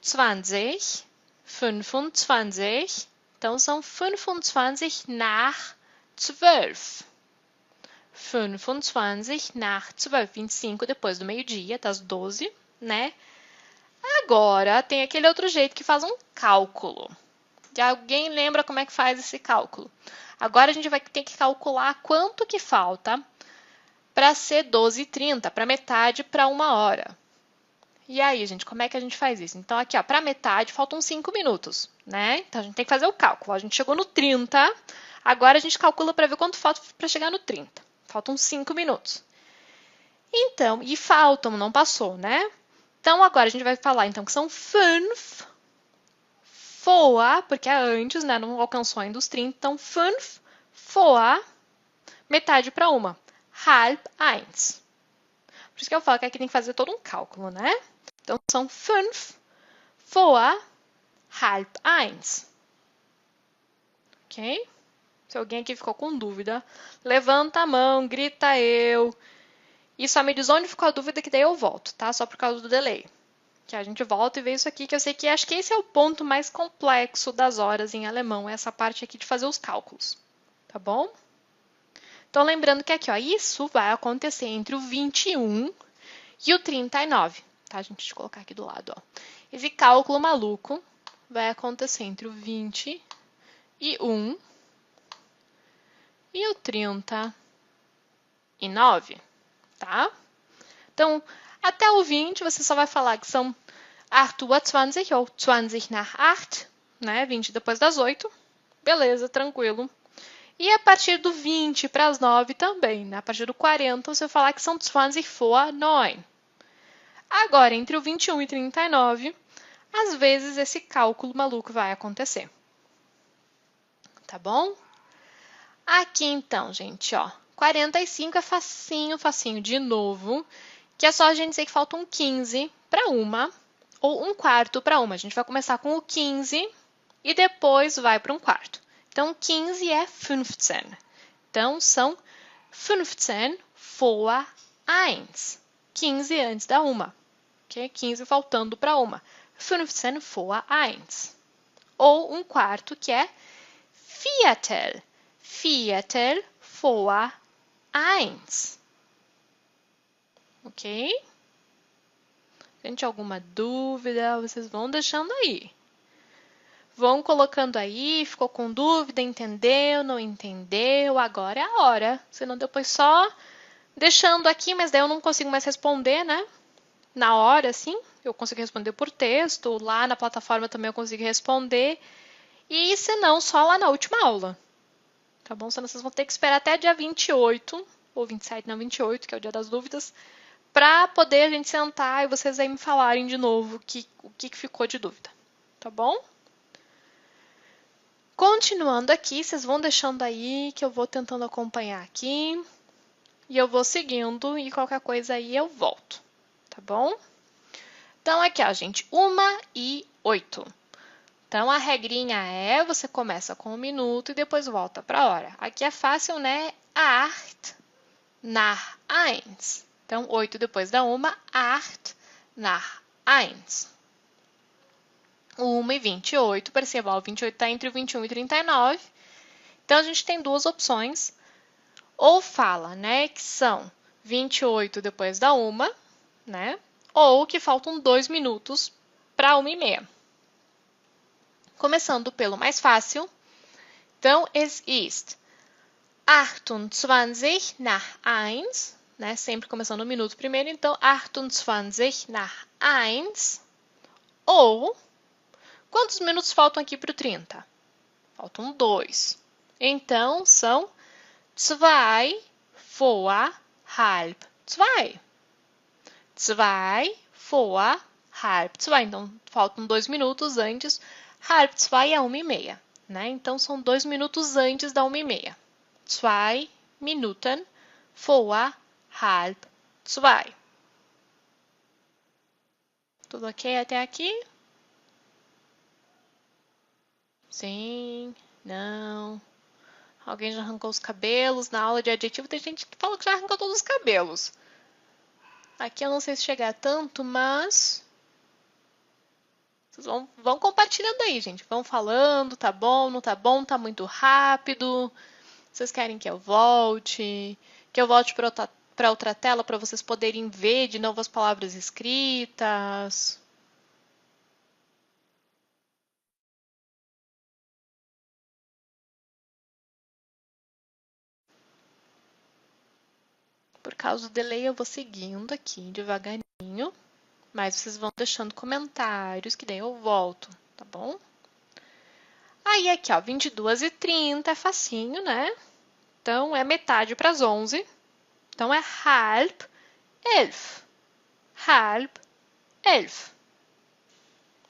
25. Então, são 25 nach 12. 25 nach 12. 25 depois do meio-dia, das 12, né? Agora, tem aquele outro jeito que faz um cálculo. De alguém lembra como é que faz esse cálculo? Agora a gente vai ter que calcular quanto que falta para ser 12h30, para metade para 1 hora. E aí, gente, como é que a gente faz isso? Então, aqui, ó, para metade faltam 5 minutos, né? Então, a gente tem que fazer o cálculo. A gente chegou no 30, agora a gente calcula para ver quanto falta para chegar no 30. Faltam 5 minutos. Então, e faltam, não passou, né? Então, agora a gente vai falar, então, que são 5 vor, porque é antes, né? Não alcançou ainda os 30. Então, 5 vor, metade para 1. Halb 1. Por isso que eu falo que aqui tem que fazer todo um cálculo, né? Então, são 5 vor halb 1. Ok? Se alguém aqui ficou com dúvida, levanta a mão, grita eu. E só me diz onde ficou a dúvida, que daí eu volto, tá? Só por causa do delay. Que a gente volta e vê isso aqui, que eu sei que acho que esse é o ponto mais complexo das horas em alemão, essa parte aqui de fazer os cálculos, tá bom? Então, lembrando que aqui, ó, isso vai acontecer entre o 21 e o 39, tá, gente? Deixa eu colocar aqui do lado, ó. Esse cálculo maluco vai acontecer entre o 21 e o 39, tá? Então, até o 20, você só vai falar que são 8:20 ou 20 nach 8, né? 20 depois das 8. Beleza, tranquilo. E a partir do 20 para as 9 também, né? A partir do 40, você vai falar que são 20 vor 9. Agora, entre o 21 e 39, às vezes esse cálculo maluco vai acontecer. Tá bom? Aqui então, gente, ó. 45 é facinho, facinho de novo, que é só a gente dizer que faltam 15 para uma, ou um quarto para uma. A gente vai começar com o 15 e depois vai para um quarto. Então, 15 é 15. Então, são 15 vor 1. 15 antes da uma. Okay? 15 faltando para uma. 15 vor 1. Ou um quarto, que é Viertel. Viertel vor 1. Ok? Gente, alguma dúvida? Vocês vão deixando aí. Vão colocando aí, ficou com dúvida, entendeu, não entendeu, agora é a hora. Senão depois só deixando aqui, mas daí eu não consigo mais responder, né? Na hora, assim, eu consigo responder por texto, lá na plataforma também eu consigo responder. E se não, só lá na última aula. Tá bom? Senão vocês vão ter que esperar até dia 28, ou 27, não, 28, que é o dia das dúvidas, para poder a gente sentar e vocês aí me falarem de novo o que ficou de dúvida. Tá bom? Continuando aqui, vocês vão deixando aí que eu vou tentando acompanhar aqui. E eu vou seguindo e qualquer coisa aí eu volto. Tá bom? Então, aqui, ó, gente, 1:08. Então, a regrinha é, você começa com 1 minuto e depois volta para a hora. Aqui é fácil, né? 8 nach 1. Então, 8 depois da 1, 8 nach 1. 1:28, perceba, o 28 está entre o 21 e 39. Então, a gente tem duas opções. Ou fala, né, que são 28 depois da 1, né? Ou que faltam 2 minutos para 1:30. Começando pelo mais fácil. Então, es ist 28 nach 1, né? Sempre começando no minuto primeiro. Então, 28 nach 1. Ou, quantos minutos faltam aqui para o 30? Faltam 2. Então, são 2 vor halb 2. 2 vor halb 2. Então, faltam 2 minutos antes. Halb 2 é 1:30, né? Então, são 2 minutos antes da 1:30. 2 Minuten vor halb 2. Tudo ok até aqui? Sim, não. Alguém já arrancou os cabelos? Na aula de adjetivo tem gente que fala que já arrancou todos os cabelos. Aqui eu não sei se chegar tanto, mas vocês vão compartilhando aí, gente. Vão falando, tá bom, não tá bom, tá muito rápido. Vocês querem que eu volte para outra tela para vocês poderem ver de novo as palavras escritas? Por causa do delay, eu vou seguindo aqui devagarinho, mas vocês vão deixando comentários, que daí eu volto, tá bom? Aí aqui, ó, 22:30 é facinho, né? Então, é metade para as 11. Então, é halb 11. Halb 11.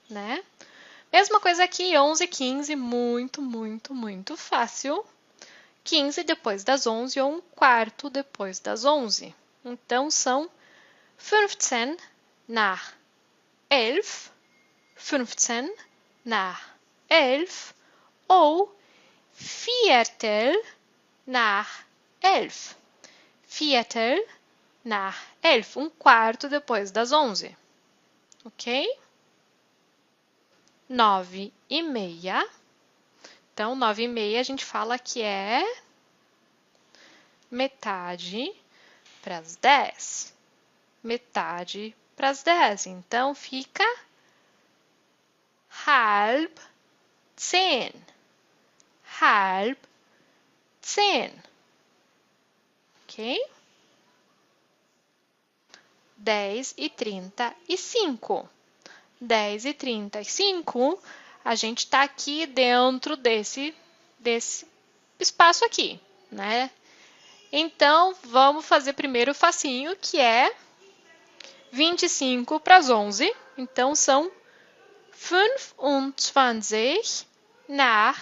Né? Mesma coisa aqui, 11:15, muito, muito, muito fácil. 15 depois das 11 ou um quarto depois das 11. Então, são 15 nach 11, 15 nach 11 ou Viertel nach 11. Viertel nach 11, um quarto depois das 11. Ok? 9:30. Então, 9:30 a gente fala que é metade para as 10. Metade para as 10. Então, fica halb 10. Halb 10. Ok? 10h35. 10h35, a gente está aqui dentro desse espaço aqui, né? Então, vamos fazer primeiro o facinho, que é 25 para as 11. Então, são 25 nach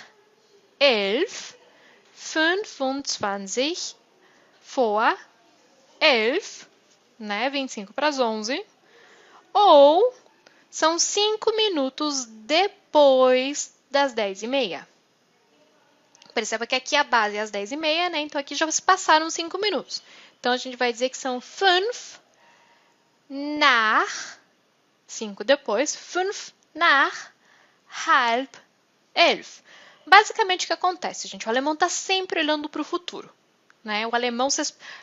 11. 25 vor 11, né? 25 para as 11. Ou são 5 minutos depois das 10h30. Perceba que aqui a base é às 10h30, né? Então aqui já se passaram 5 minutos. Então a gente vai dizer que são 5 nach, 5 depois, 5 nach halb 11. Basicamente o que acontece, gente? O alemão está sempre olhando para o futuro. Né? O alemão,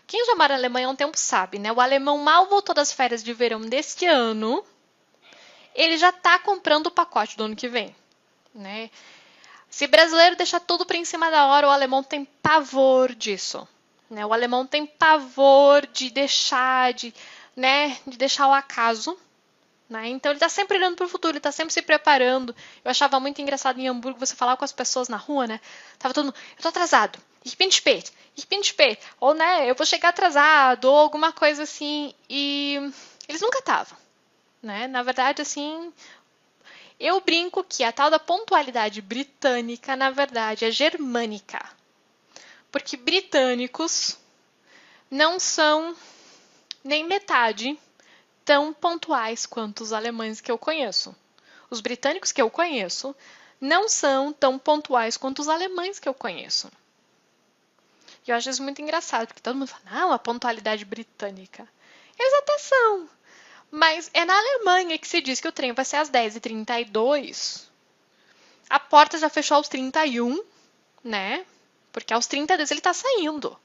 quem já mora na Alemanha há um tempo sabe, né? O alemão mal voltou das férias de verão deste ano, ele já está comprando o pacote do ano que vem. Né? Se brasileiro deixa tudo para em cima da hora, o alemão tem pavor disso. Né? O alemão tem pavor de deixar, né, de deixar o acaso. Né? Então ele está sempre olhando para o futuro, ele está sempre se preparando. Eu achava muito engraçado em Hamburgo você falar com as pessoas na rua, né? Tava todo mundo, eu tô atrasado, ich bin spät, ou né, eu vou chegar atrasado, ou alguma coisa assim. E eles nunca estavam. Né? Na verdade, assim, eu brinco que a tal da pontualidade britânica, na verdade, é germânica. Porque britânicos não são nem metade tão pontuais quanto os alemães que eu conheço. Os britânicos que eu conheço não são tão pontuais quanto os alemães que eu conheço. E eu acho isso muito engraçado, porque todo mundo fala, não, a pontualidade britânica. Eles até são. Mas é na Alemanha que se diz que o trem vai ser às 10h32. A porta já fechou aos 31, né? Porque aos 32 ele está saindo.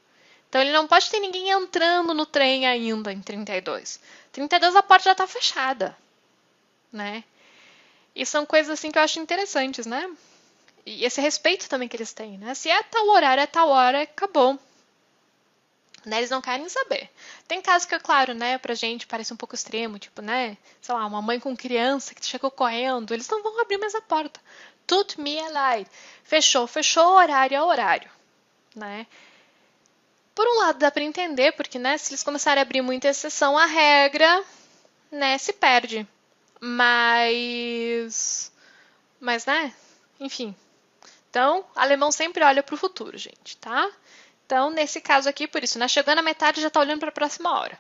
Então ele não pode ter ninguém entrando no trem ainda em 32. 32 a porta já está fechada, né? E são coisas assim que eu acho interessantes, né? E esse respeito também que eles têm, né? Se é tal horário, acabou. Né? Eles não querem saber. Tem casos que, claro, né, pra gente parece um pouco extremo, tipo, né, sei lá, uma mãe com criança que chegou correndo, eles não vão abrir mais a porta. Tut mir leid. Fechou, horário é horário, né? Por um lado dá pra entender, porque, né, se eles começarem a abrir muita exceção, a regra, né, se perde. Mas, né, enfim. Então, alemão sempre olha pro futuro, gente, tá? Então, nesse caso aqui, por isso, né? Chegando à metade, já está olhando para a próxima hora.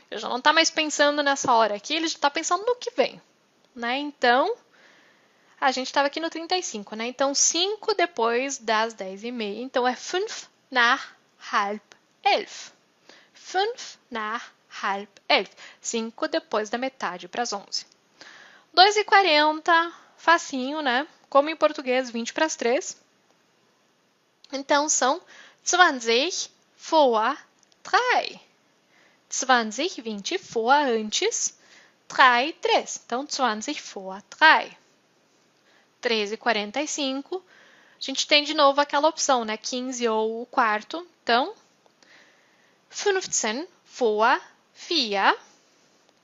Ele já não está mais pensando nessa hora aqui, ele já está pensando no que vem. Né? Então, a gente estava aqui no 35, né? Então, 5 depois das 10h30. Então, é 5 nach halb 11. 5 nach halb 11. 5 depois da metade para as 11. 2h40, facinho, né? Como em português, 20 para as 3. Então, são 20 vor 3. 20 vor antes, 3, 3. Então, 20 vor 3. 13h45. A gente tem de novo aquela opção, né? 15 ou o quarto. Então, 15 vor 4.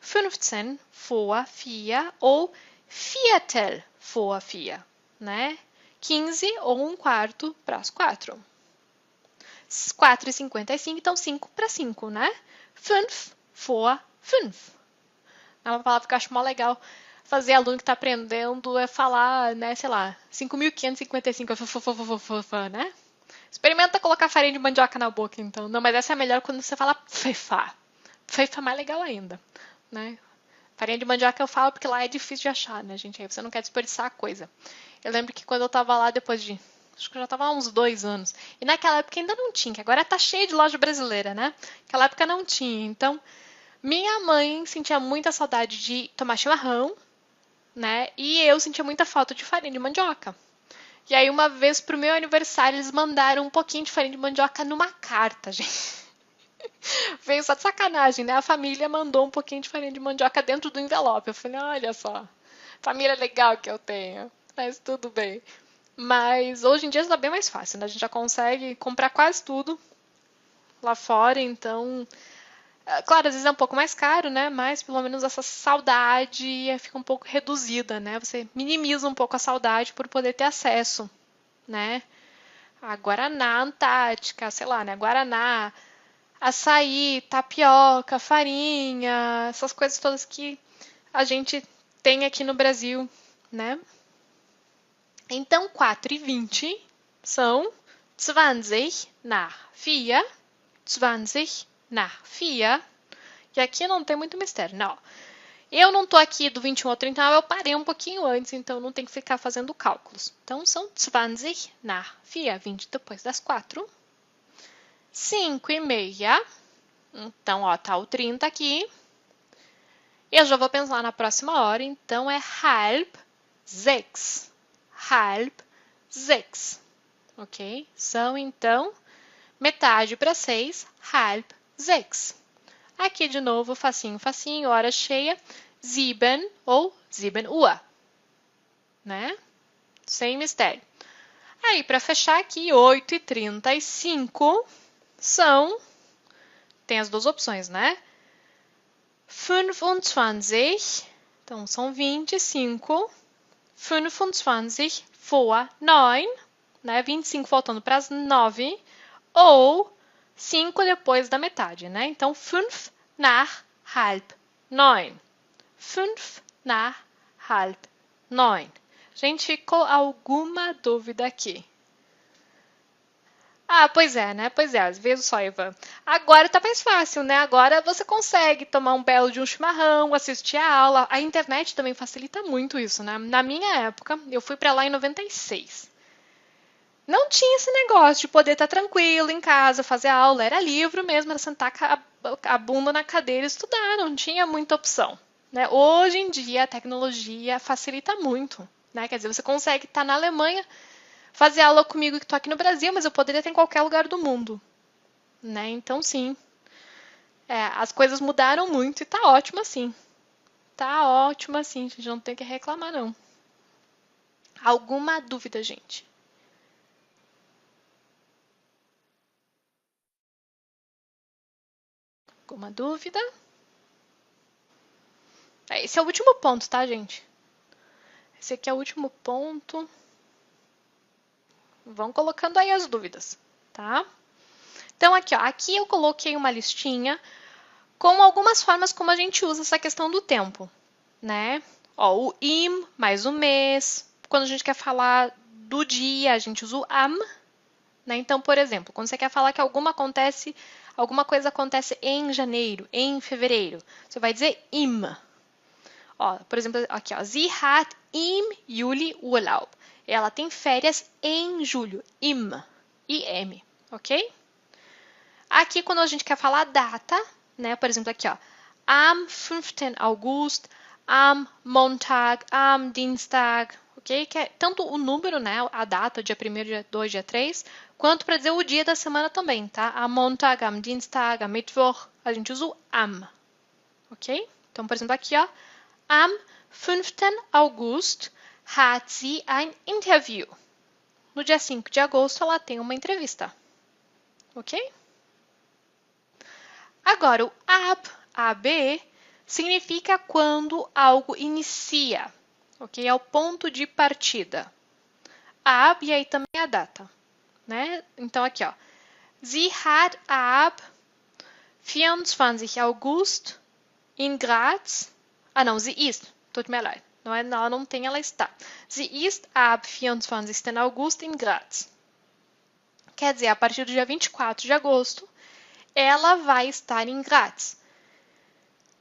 15 vor 4 ou Viertel vor 4. Né? 15 ou um quarto para as 4. 4h55, então 5 para 5, né? 5 vor 5. É uma palavra que eu acho mó legal fazer aluno que está aprendendo é falar, né, sei lá, 5.555, né? Experimenta colocar farinha de mandioca na boca, então. Não, mas essa é melhor quando você fala pfeffer. Pfeffer é mais legal ainda, né? Farinha de mandioca eu falo porque lá é difícil de achar, né, gente? Aí você não quer desperdiçar a coisa. Eu lembro que quando eu tava lá, depois de... Acho que eu já tava há uns 2 anos. E naquela época ainda não tinha, que agora tá cheio de loja brasileira, né? Naquela época não tinha. Então, minha mãe sentia muita saudade de tomar chimarrão, né? E eu sentia muita falta de farinha de mandioca. E aí, uma vez pro meu aniversário, eles mandaram um pouquinho de farinha de mandioca numa carta, gente. Veio só de sacanagem, né? A família mandou um pouquinho de farinha de mandioca dentro do envelope. Eu falei, olha só, família legal que eu tenho. Mas tudo bem. Mas hoje em dia está bem mais fácil, né? A gente já consegue comprar quase tudo lá fora, então Claro, às vezes é um pouco mais caro, né? Mas pelo menos essa saudade fica um pouco reduzida, né? Você minimiza um pouco a saudade por poder ter acesso, né? A Guaraná Antártica, sei lá, né? Guaraná, açaí, tapioca, farinha, essas coisas todas que a gente tem aqui no Brasil, né? Então, 4:20 são 20 nach 4, 20 nach 4. E aqui não tem muito mistério, não. Eu não tô aqui do 21 ao 39, eu parei um pouquinho antes, então não tem que ficar fazendo cálculos. Então, são 20 nach 4, 20 depois das 4. 5:30. Então, ó, tá o 30 aqui. Eu já vou pensar na próxima hora, então é halb 6. Halb 6. Ok? São, então, metade para 6, halb 6. Aqui de novo, facinho, facinho, hora cheia, 7 ou 7 Uhr, né? Sem mistério. Aí, para fechar aqui, 8:35 são, tem as duas opções, né? 25, então são 25, 25 vor 9, né? 25 faltando para as 9, ou 5 depois da metade, né? Então, 5 nach halb 9. 5 nach halb 9. Gente, ficou alguma dúvida aqui? Ah, pois é, né? Pois é, veja só, Ivan. Agora tá mais fácil, né? Agora você consegue tomar um belo de um chimarrão, assistir a aula. A internet também facilita muito isso, né? Na minha época, eu fui para lá em 96. Não tinha esse negócio de poder estar tranquilo em casa, fazer aula. Era livro mesmo, era sentar a bunda na cadeira e estudar. Não tinha muita opção, né? Hoje em dia, a tecnologia facilita muito, né? Quer dizer, você consegue estar na Alemanha, fazer aula comigo que estou aqui no Brasil, mas eu poderia estar em qualquer lugar do mundo, né? Então, sim, as coisas mudaram muito e tá ótimo assim. Tá ótimo assim, a gente não tem que reclamar, não. Alguma dúvida, gente? Alguma dúvida? Esse é o último ponto, tá, gente? Esse aqui é o último ponto. Vão colocando aí as dúvidas, tá? Então, aqui, ó, aqui eu coloquei uma listinha com algumas formas como a gente usa essa questão do tempo, né? Ó, o im mais o mês. Quando a gente quer falar do dia, a gente usa o am, né? Então, por exemplo, quando você quer falar que alguma coisa acontece em janeiro, em fevereiro, você vai dizer im. Ó, por exemplo, aqui, ó, sie hat im Juli Urlaub. Ela tem férias em julho, im, im, ok? Aqui, quando a gente quer falar a data, né? Por exemplo, aqui, ó, am 5. August, am Montag, am Dienstag, ok? Que é tanto o número, né? A data, dia 1º, dia 2, dia 3, quanto para dizer o dia da semana também, tá? Am Montag, am Dienstag, am Mittwoch, a gente usa o am, ok? Então, por exemplo, aqui, ó, am 5. August hat sie ein Interview. No dia 5 de agosto, ela tem uma entrevista, ok? Agora, o ab, significa quando algo inicia, ok? É o ponto de partida. Ab, e aí também a data, né? Então, aqui, ó. Sie hat ab 24 August in Graz. Ah, não, sie ist. Tut mir leid. Não é, ela não tem, ela está. Sie ist ab 24. August in Graz. Quer dizer, a partir do dia 24 de agosto, ela vai estar em Graz.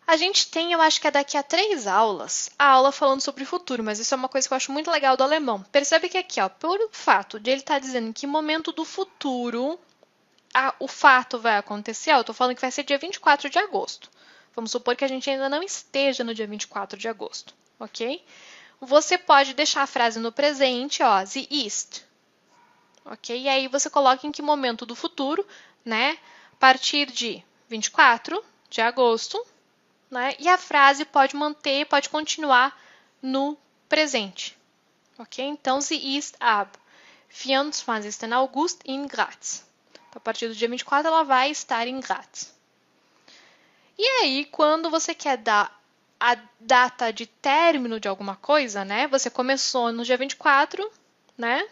A gente tem, eu acho que é daqui a 3 aulas, a aula falando sobre o futuro, mas isso é uma coisa que eu acho muito legal do alemão. Percebe que aqui, ó, por o fato de ele estar dizendo em que momento do futuro o fato vai acontecer, ó, eu estou falando que vai ser dia 24 de agosto. Vamos supor que a gente ainda não esteja no dia 24 de agosto, ok? Você pode deixar a frase no presente, ó, sie ist, ok? E aí você coloca em que momento do futuro, né? A partir de 24 de agosto, né? E a frase pode continuar no presente, ok? Então, sie ist ab 24. August in Graz. Então, a partir do dia 24, ela vai estar em Graz. aí, quando você quer dar a data de término de alguma coisa, né? Você começou no dia 24, né?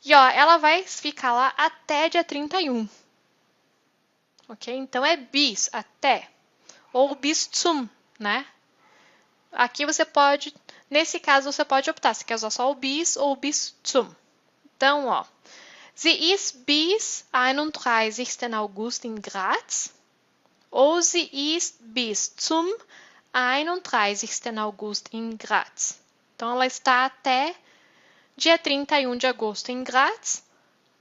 E ó, ela vai ficar lá até dia 31. Ok? Então é bis, até. Ou bis zum, né? Aqui você pode, nesse caso você pode optar se quer usar só o bis ou o bis zum. Então, ó. Sie ist bis 31. August in Graz. Ou sie ist bis zum 31. August in Graz. Então, ela está até dia 31 de agosto em Graz,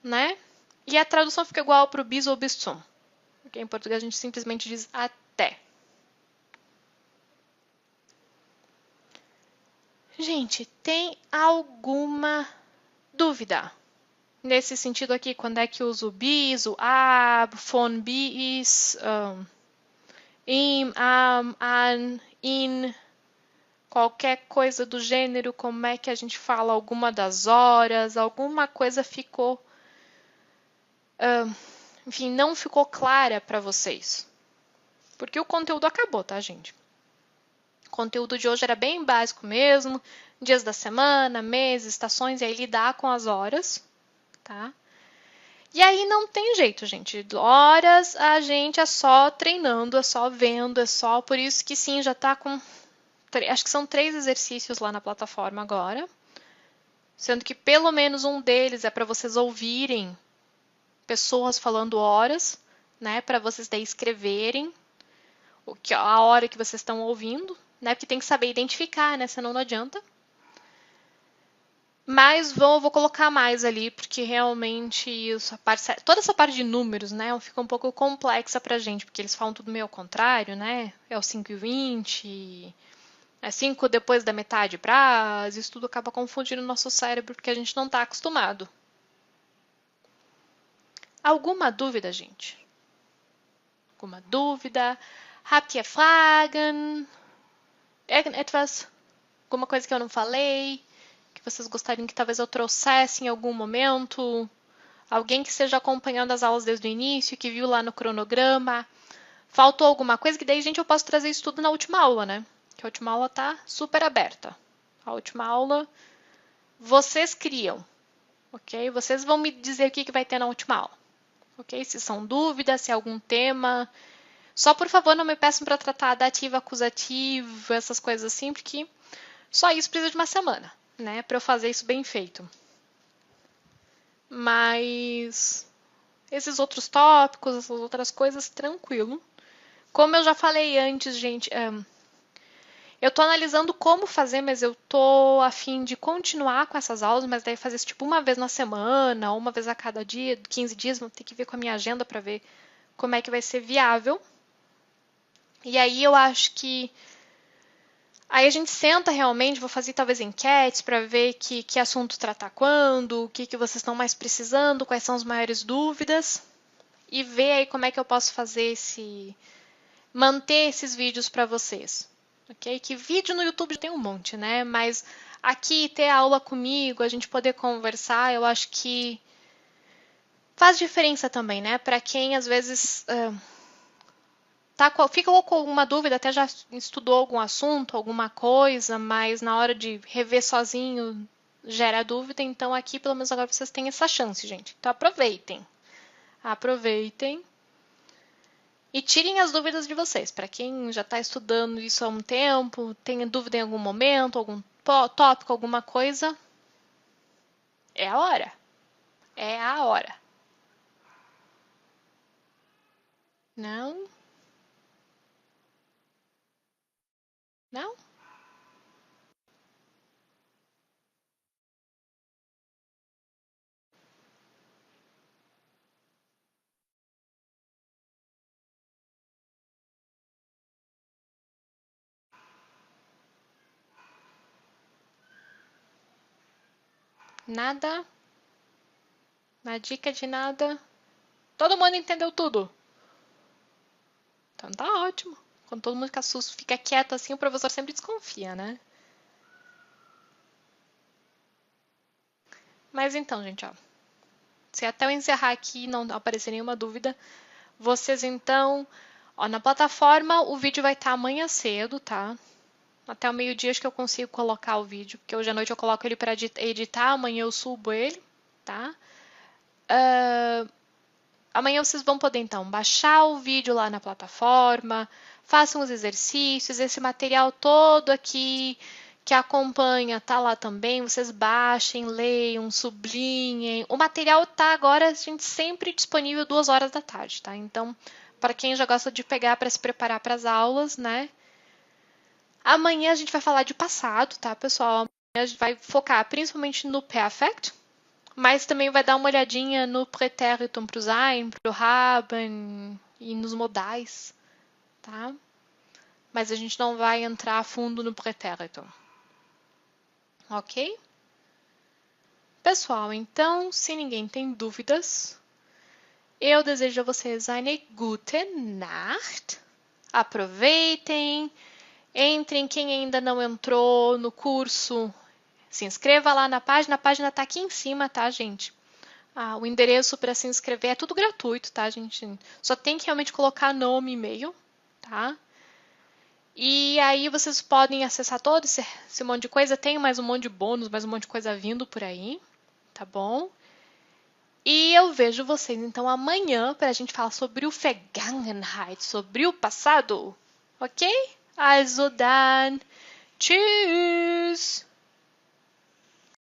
né? E a tradução fica igual para o bis ou bis zum. Porque em português a gente simplesmente diz até. Gente, tem alguma dúvida nesse sentido aqui? Quando é que uso o bis, o ab, von bis, im, am, an, in, qualquer coisa do gênero, como é que a gente fala alguma das horas, alguma coisa ficou, enfim, não ficou clara para vocês. Porque o conteúdo acabou, tá, gente? O conteúdo de hoje era bem básico mesmo, dias da semana, meses, estações, e aí lidar com as horas, tá? E aí não tem jeito, gente. Horas a gente é só treinando, é só vendo, é só... Por isso que sim, já tá com... Acho que são 3 exercícios lá na plataforma agora. Sendo que pelo menos um deles é para vocês ouvirem pessoas falando horas, né? Para vocês daí escreverem a hora que vocês estão ouvindo, né? Porque tem que saber identificar, né? Senão não adianta. Mas vou colocar mais ali, porque realmente toda essa parte de números, né, fica um pouco complexa pra gente, porque eles falam tudo meio ao contrário, né? É o 5 e 20, é 5 depois da metade prazo, isso tudo acaba confundindo o nosso cérebro, porque a gente não está acostumado. Alguma dúvida, gente? Alguma dúvida? Habt ihr Fragen? Irgendetwas? Alguma coisa que eu não falei? Que vocês gostariam que talvez eu trouxesse em algum momento? Alguém que esteja acompanhando as aulas desde o início, que viu lá no cronograma? Faltou alguma coisa? Que daí, gente, eu posso trazer isso tudo na última aula, né? Que a última aula tá super aberta. A última aula vocês criam, ok? Vocês vão me dizer o que vai ter na última aula, ok? Se são dúvidas, se é algum tema. Só, por favor, não me peçam para tratar dativo, acusativo, essas coisas assim, porque só isso precisa de uma semana, né? Para eu fazer isso bem feito. Mas esses outros tópicos, essas outras coisas, tranquilo. Como eu já falei antes, gente, eu tô analisando como fazer, mas eu tô a fim de continuar com essas aulas, mas daí fazer isso tipo uma vez na semana, ou uma vez a cada dia, 15 dias, vou ter que ver com a minha agenda para ver como é que vai ser viável. E aí eu acho que aí a gente senta realmente, vou fazer talvez enquetes para ver que assunto tratar quando, o que vocês estão mais precisando, quais são as maiores dúvidas, e ver aí como é que eu posso fazer manter esses vídeos para vocês. Ok? Que vídeo no YouTube tem um monte, né? Mas aqui ter aula comigo, a gente poder conversar, eu acho que faz diferença também, né? Para quem às vezes fica com alguma dúvida, até já estudou algum assunto, alguma coisa, mas na hora de rever sozinho gera dúvida. Então aqui pelo menos agora vocês têm essa chance, gente. Então aproveitem. Aproveitem. E tirem as dúvidas de vocês. Para quem já está estudando isso há um tempo, tem dúvida em algum momento, algum tópico, alguma coisa, é a hora. É a hora. Não? Não? Nada? Na dica de nada? Todo mundo entendeu tudo? Então tá ótimo. Quando todo mundo fica quieto assim, o professor sempre desconfia, né? Mas então, gente, ó. Se até eu encerrar aqui não aparecer nenhuma dúvida, vocês então Ó, na plataforma o vídeo vai estar amanhã cedo, tá? Até o meio-dia acho que eu consigo colocar o vídeo, porque hoje à noite eu coloco ele para editar, amanhã eu subo ele, tá? Amanhã vocês vão poder então baixar o vídeo lá na plataforma, façam os exercícios, esse material todo aqui que acompanha tá lá também, vocês baixem, leiam, sublinhem. O material tá agora, gente, sempre disponível 2 horas da tarde, tá? Então, para quem já gosta de pegar para se preparar para as aulas, né? Amanhã a gente vai falar de passado, tá, pessoal? Amanhã a gente vai focar principalmente no perfect, mas também vai dar uma olhadinha no pretérito pro sein, pro haben e nos modais, tá? Mas a gente não vai entrar a fundo no pretérito. Ok? Pessoal, então, se ninguém tem dúvidas, eu desejo a vocês eine gute Nacht. Aproveitem, entrem quem ainda não entrou no curso, se inscreva lá na página. A página tá aqui em cima, tá, gente? O endereço para se inscrever é tudo gratuito, tá, gente? Só tem que realmente colocar nome e e-mail, tá? E aí vocês podem acessar todo esse monte de coisa. Tem mais um monte de bônus, mais um monte de coisa vindo por aí, tá bom? E eu vejo vocês então amanhã para a gente falar sobre o Vergangenheit, sobre o passado, ok? Also dann, tschüss!